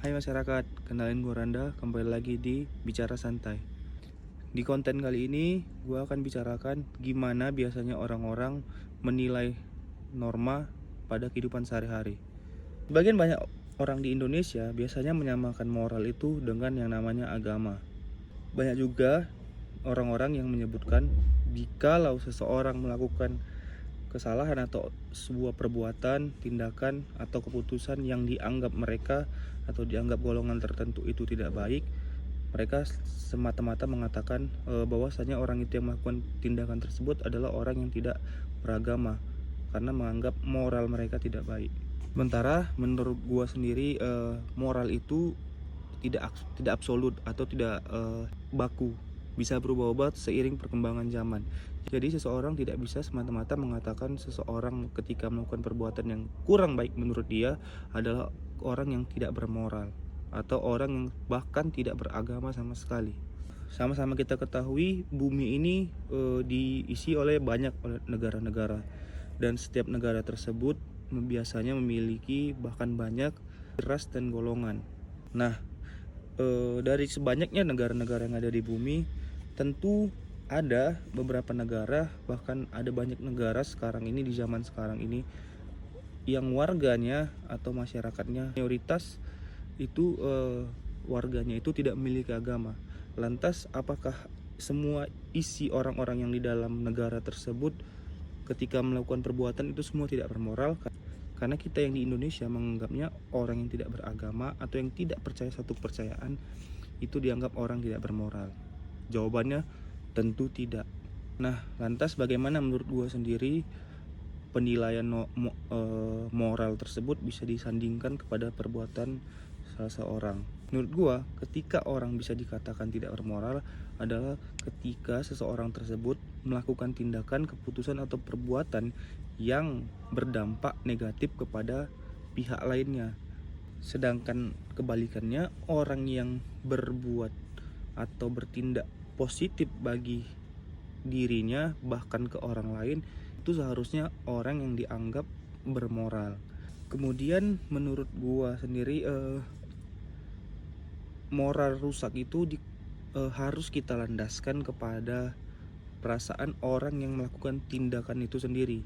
Hai masyarakat, kenalin gue Randa, kembali lagi di Bicara Santai. Di konten kali ini, gue akan bicarakan gimana biasanya orang-orang menilai norma pada kehidupan sehari-hari. Sebagian banyak orang di Indonesia biasanya menyamakan moral itu dengan yang namanya agama. Banyak juga orang-orang yang menyebutkan jikalau seseorang melakukan kesalahan atau sebuah perbuatan, tindakan, atau keputusan yang dianggap mereka atau dianggap golongan tertentu itu tidak baik, mereka semata-mata mengatakan bahwasanya orang itu yang melakukan tindakan tersebut adalah orang yang tidak beragama karena menganggap moral mereka tidak baik. Sementara menurut gua sendiri moral itu tidak absolut atau tidak baku, bisa berubah-ubah seiring perkembangan zaman. Jadi seseorang tidak bisa semata-mata mengatakan seseorang ketika melakukan perbuatan yang kurang baik menurut dia adalah orang yang tidak bermoral atau orang yang bahkan tidak beragama sama sekali. Sama-sama kita ketahui bumi ini diisi oleh banyak negara-negara, dan setiap negara tersebut biasanya memiliki bahkan banyak ras dan golongan. Nah, dari sebanyaknya negara-negara yang ada di bumi, tentu ada beberapa negara, bahkan ada banyak negara sekarang ini, di zaman sekarang ini, yang warganya atau masyarakatnya mayoritas itu warganya itu tidak memiliki agama. Lantas apakah semua isi orang-orang yang di dalam negara tersebut ketika melakukan perbuatan itu semua tidak bermoral? Karena kita yang di Indonesia menganggapnya orang yang tidak beragama atau yang tidak percaya satu kepercayaan itu dianggap orang tidak bermoral. Jawabannya tentu tidak. Nah, lantas bagaimana menurut gua sendiri penilaian moral tersebut bisa disandingkan kepada perbuatan salah seorang? Menurut gua, ketika orang bisa dikatakan tidak bermoral adalah ketika seseorang tersebut melakukan tindakan, keputusan, atau perbuatan yang berdampak negatif kepada pihak lainnya. Sedangkan kebalikannya, orang yang berbuat atau bertindak positif bagi dirinya bahkan ke orang lain itu seharusnya orang yang dianggap bermoral. Kemudian menurut gua sendiri moral rusak itu harus kita landaskan kepada perasaan orang yang melakukan tindakan itu sendiri.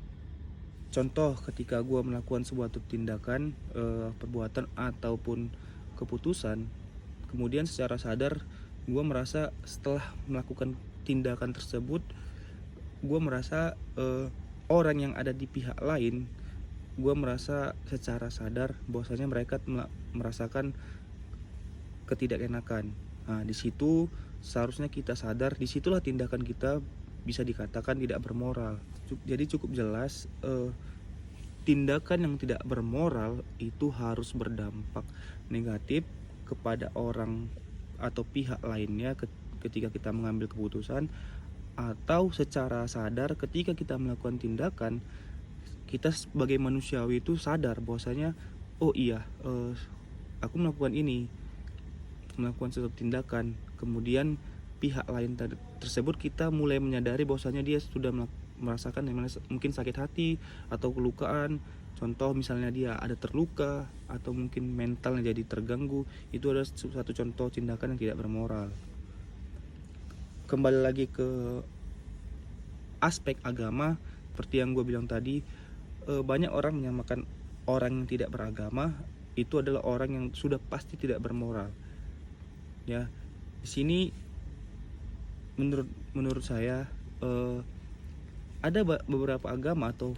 Contoh, ketika gue melakukan sebuah tindakan, perbuatan ataupun keputusan, kemudian secara sadar gue merasa setelah melakukan tindakan tersebut, gue merasa orang yang ada di pihak lain, gue merasa secara sadar bahwasanya mereka merasakan ketidakenakan. Nah, di situ seharusnya kita sadar, disitulah tindakan kita bisa dikatakan tidak bermoral. Jadi cukup jelas tindakan yang tidak bermoral itu harus berdampak negatif kepada orang atau pihak lainnya ketika kita mengambil keputusan, atau secara sadar ketika kita melakukan tindakan, kita sebagai manusiawi itu sadar bahwasanya oh iya, aku melakukan sesuatu tindakan, kemudian pihak lain tersebut kita mulai menyadari bahwasanya dia sudah merasakan mungkin sakit hati atau kelukaan. Contoh misalnya dia ada terluka atau mungkin mentalnya jadi terganggu, itu adalah satu contoh tindakan yang tidak bermoral. Kembali lagi ke aspek agama, seperti yang gue bilang tadi, banyak orang menyamakan orang yang tidak beragama itu adalah orang yang sudah pasti tidak bermoral. Ya, di sini menurut saya ada beberapa agama atau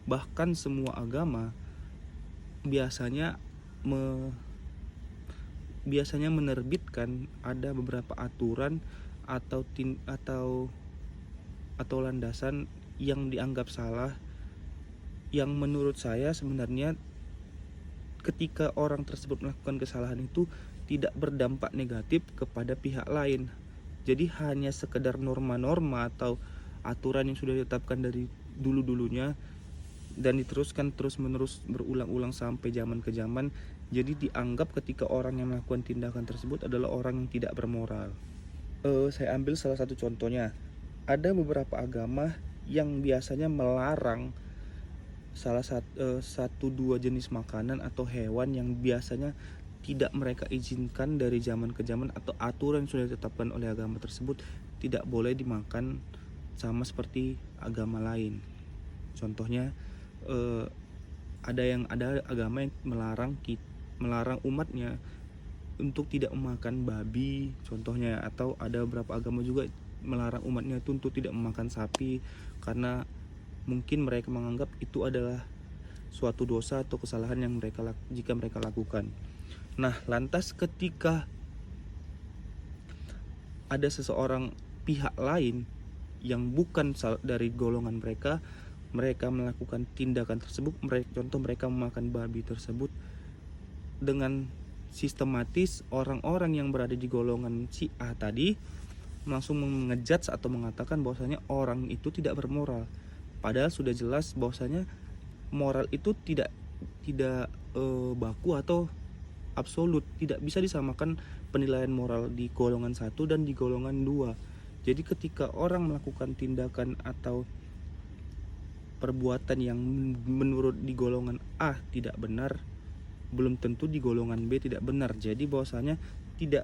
bahkan semua agama biasanya menerbitkan ada beberapa aturan atau landasan yang dianggap salah, yang menurut saya sebenarnya ketika orang tersebut melakukan kesalahan itu tidak berdampak negatif kepada pihak lain. Jadi hanya sekedar norma-norma atau aturan yang sudah ditetapkan dari dulu-dulunya dan diteruskan terus-menerus berulang-ulang sampai zaman ke zaman. Jadi dianggap ketika orang yang melakukan tindakan tersebut adalah orang yang tidak bermoral. Saya ambil salah satu contohnya. Ada beberapa agama yang biasanya melarang satu dua jenis makanan atau hewan yang biasanya tidak mereka izinkan dari zaman ke zaman, atau aturan yang sudah ditetapkan oleh agama tersebut tidak boleh dimakan sama seperti agama lain. Contohnya ada agama yang melarang umatnya untuk tidak memakan babi contohnya, atau ada beberapa agama juga melarang umatnya itu untuk tidak memakan sapi, karena mungkin mereka menganggap itu adalah suatu dosa atau kesalahan yang jika mereka lakukan. Nah, lantas ketika ada seseorang pihak lain yang bukan dari golongan mereka melakukan tindakan tersebut, contoh mereka memakan babi tersebut, dengan sistematis orang-orang yang berada di golongan si A tadi langsung mengejudge atau mengatakan bahwasanya orang itu tidak bermoral, padahal sudah jelas bahwasanya moral itu tidak baku atau absolut, tidak bisa disamakan penilaian moral di golongan 1 dan di golongan 2. Jadi ketika orang melakukan tindakan atau perbuatan yang menurut di golongan A tidak benar, belum tentu di golongan B tidak benar. Jadi bahwasanya tidak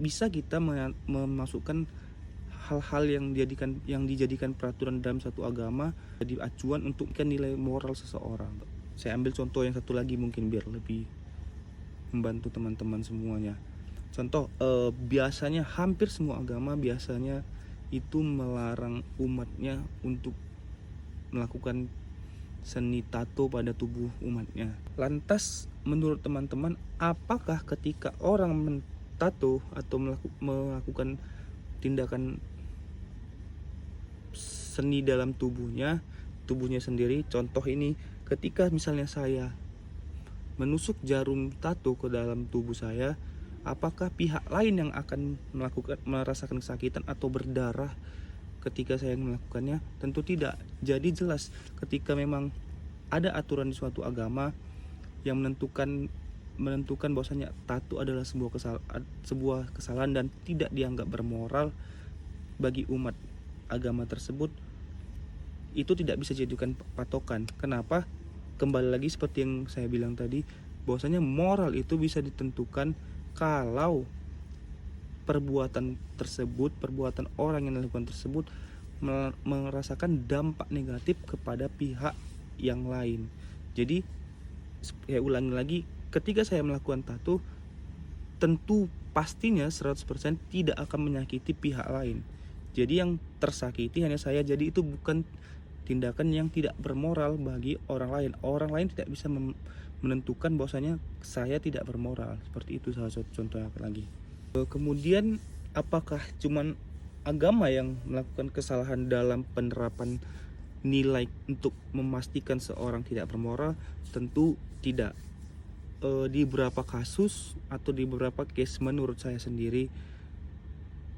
bisa kita memasukkan hal-hal yang dijadikan peraturan dalam satu agama jadi acuan untuk nilai moral seseorang. Saya ambil contoh yang satu lagi mungkin biar lebih membantu teman-teman semuanya. Contoh, biasanya hampir semua agama biasanya itu melarang umatnya untuk melakukan seni tato pada tubuh umatnya. Lantas menurut teman-teman, apakah ketika orang mentato atau melakukan tindakan seni dalam tubuhnya sendiri, contoh ini, ketika misalnya saya menusuk jarum tato ke dalam tubuh saya, apakah pihak lain yang akan merasakan kesakitan atau berdarah ketika saya melakukannya? Tentu tidak. Jadi jelas ketika memang ada aturan di suatu agama yang menentukan bahwasanya tato adalah sebuah kesalahan dan tidak dianggap bermoral bagi umat agama tersebut, itu tidak bisa dijadikan patokan. Kenapa? Kembali lagi seperti yang saya bilang tadi, bahwasanya moral itu bisa ditentukan kalau perbuatan orang yang melakukan tersebut merasakan dampak negatif kepada pihak yang lain. Jadi saya ulangi lagi, ketika saya melakukan tato, tentu pastinya 100% tidak akan menyakiti pihak lain. Jadi yang tersakiti hanya saya. Jadi itu bukan tindakan yang tidak bermoral bagi orang lain. Orang lain tidak bisa menentukan bahwasanya saya tidak bermoral. Seperti itu salah satu contoh lagi. Kemudian apakah cuman agama yang melakukan kesalahan dalam penerapan nilai untuk memastikan seorang tidak bermoral? Tentu tidak. Di beberapa kasus atau di beberapa case menurut saya sendiri,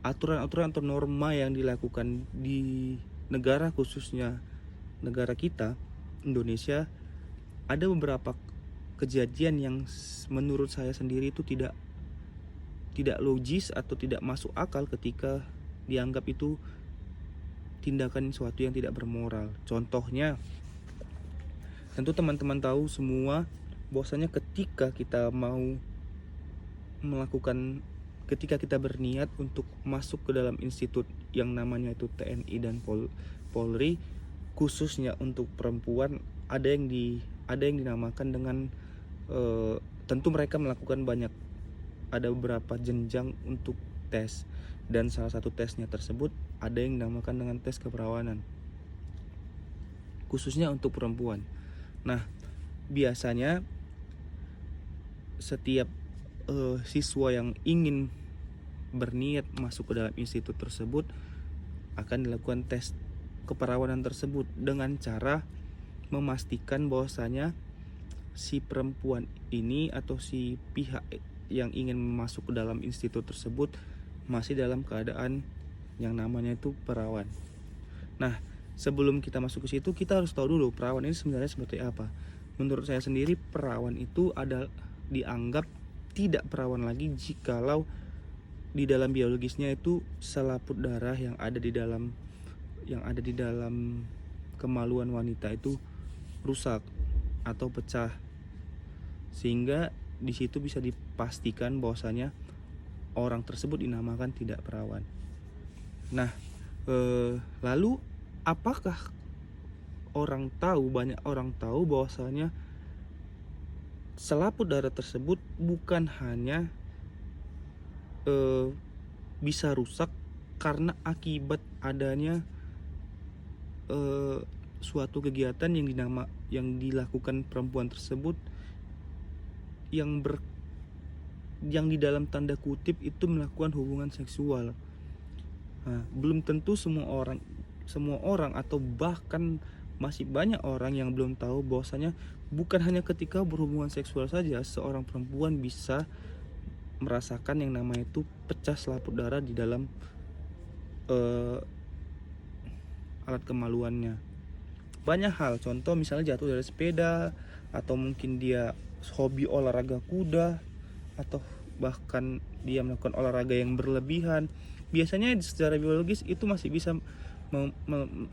aturan-aturan atau norma yang dilakukan di negara, khususnya negara kita Indonesia, ada beberapa kejadian yang menurut saya sendiri itu tidak logis atau tidak masuk akal ketika dianggap itu tindakan sesuatu yang tidak bermoral. Contohnya, tentu teman-teman tahu semua bahwasanya ketika kita kita berniat untuk masuk ke dalam institut yang namanya itu TNI dan Polri, khususnya untuk perempuan, ada yang dinamakan dengan tentu mereka melakukan ada beberapa jenjang untuk tes, dan salah satu tesnya tersebut ada yang dinamakan dengan tes keperawanan khususnya untuk perempuan. Nah, biasanya setiap siswa yang ingin berniat masuk ke dalam institut tersebut akan dilakukan tes keperawanan tersebut dengan cara memastikan bahwasanya si perempuan ini atau si pihak yang ingin masuk ke dalam institut tersebut masih dalam keadaan yang namanya itu perawan. Nah, sebelum kita masuk ke situ, kita harus tahu dulu perawan ini sebenarnya seperti apa. Menurut saya sendiri, perawan itu dianggap tidak perawan lagi jikalau di dalam biologisnya itu selaput darah yang ada di dalam kemaluan wanita itu rusak atau pecah, sehingga di situ bisa dipastikan bahwasanya orang tersebut dinamakan tidak perawan. Nah, lalu apakah banyak orang tahu bahwasanya selaput darah tersebut bukan hanya bisa rusak karena akibat adanya suatu kegiatan yang dilakukan perempuan tersebut yang di dalam tanda kutip itu melakukan hubungan seksual. Nah, belum tentu semua orang atau bahkan masih banyak orang yang belum tahu bahwasanya bukan hanya ketika berhubungan seksual saja seorang perempuan bisa merasakan yang namanya itu pecah selaput darah di dalam alat kemaluannya. Banyak hal, contoh misalnya jatuh dari sepeda, atau mungkin dia hobi olahraga kuda, atau bahkan dia melakukan olahraga yang berlebihan. Biasanya secara biologis itu masih bisa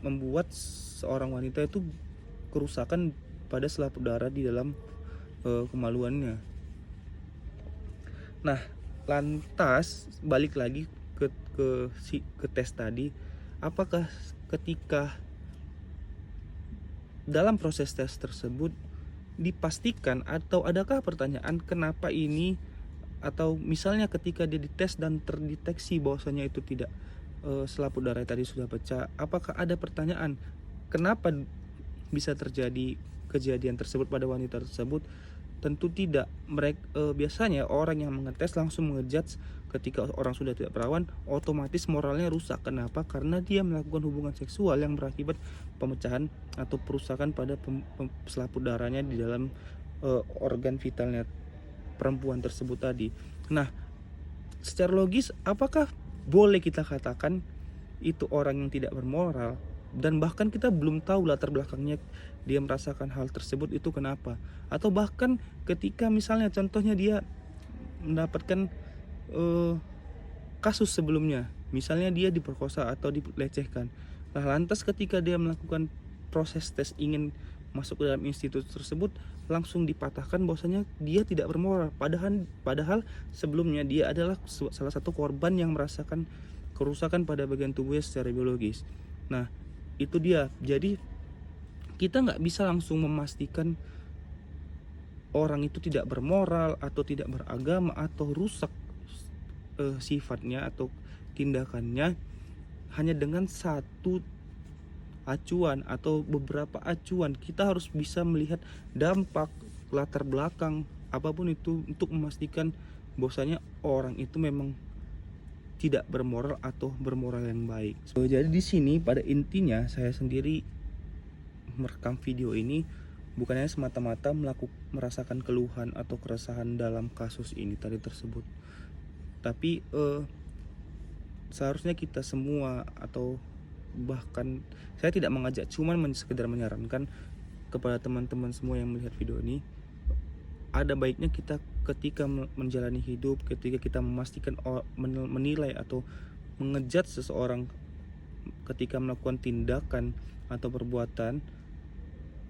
membuat seorang wanita itu kerusakan pada selaput darah di dalam kemaluannya. Nah, lantas balik lagi ke tes tadi, apakah ketika dalam proses tes tersebut dipastikan atau adakah pertanyaan kenapa ini, atau misalnya ketika dia dites dan terdeteksi bahwasanya itu tidak selaput darah tadi sudah pecah, apakah ada pertanyaan kenapa bisa terjadi kejadian tersebut pada wanita tersebut? Tentu tidak. Biasanya orang yang mengetes langsung mengejudge ketika orang sudah tidak perawan, otomatis moralnya rusak. Kenapa? Karena dia melakukan hubungan seksual yang berakibat pemecahan atau perusakan pada selaput darahnya di dalam organ vitalnya perempuan tersebut tadi. Nah, secara logis apakah boleh kita katakan itu orang yang tidak bermoral? Dan bahkan kita belum tahu latar belakangnya dia merasakan hal tersebut itu kenapa, atau bahkan ketika misalnya contohnya dia mendapatkan kasus sebelumnya, misalnya dia diperkosa atau dilecehkan. Nah, lantas ketika dia melakukan proses tes ingin masuk ke dalam institut tersebut, langsung dipatahkan bahwasanya dia tidak bermoral, padahal sebelumnya dia adalah salah satu korban yang merasakan kerusakan pada bagian tubuhnya secara biologis. Nah, itu dia. Jadi kita nggak bisa langsung memastikan orang itu tidak bermoral atau tidak beragama atau rusak sifatnya atau tindakannya hanya dengan satu acuan atau beberapa acuan. Kita harus bisa melihat dampak, latar belakang apapun itu untuk memastikan bahwasanya orang itu memang tidak bermoral atau bermoral yang baik. Jadi di sini pada intinya saya sendiri merekam video ini bukannya semata-mata merasakan keluhan atau keresahan dalam kasus ini tadi tersebut, tapi seharusnya kita semua, atau bahkan saya tidak mengajak, cuman sekedar menyarankan kepada teman-teman semua yang melihat video ini, ada baiknya kita ketika menjalani hidup, ketika kita memastikan menilai atau mengejat seseorang ketika melakukan tindakan atau perbuatan,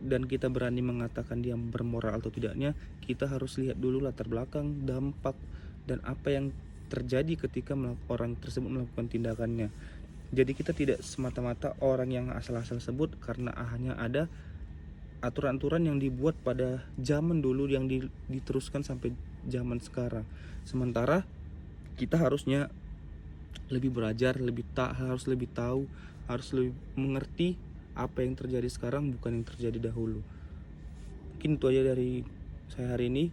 dan kita berani mengatakan dia bermoral atau tidaknya, kita harus lihat dulu latar belakang, dampak, dan apa yang terjadi ketika orang tersebut melakukan tindakannya. Jadi kita tidak semata-mata orang yang asal-asal sebut karena hanya ada aturan-aturan yang dibuat pada zaman dulu yang diteruskan sampai zaman sekarang. Sementara kita harusnya lebih belajar, harus lebih tahu, harus lebih mengerti apa yang terjadi sekarang bukan yang terjadi dahulu. Mungkin itu aja dari saya hari ini.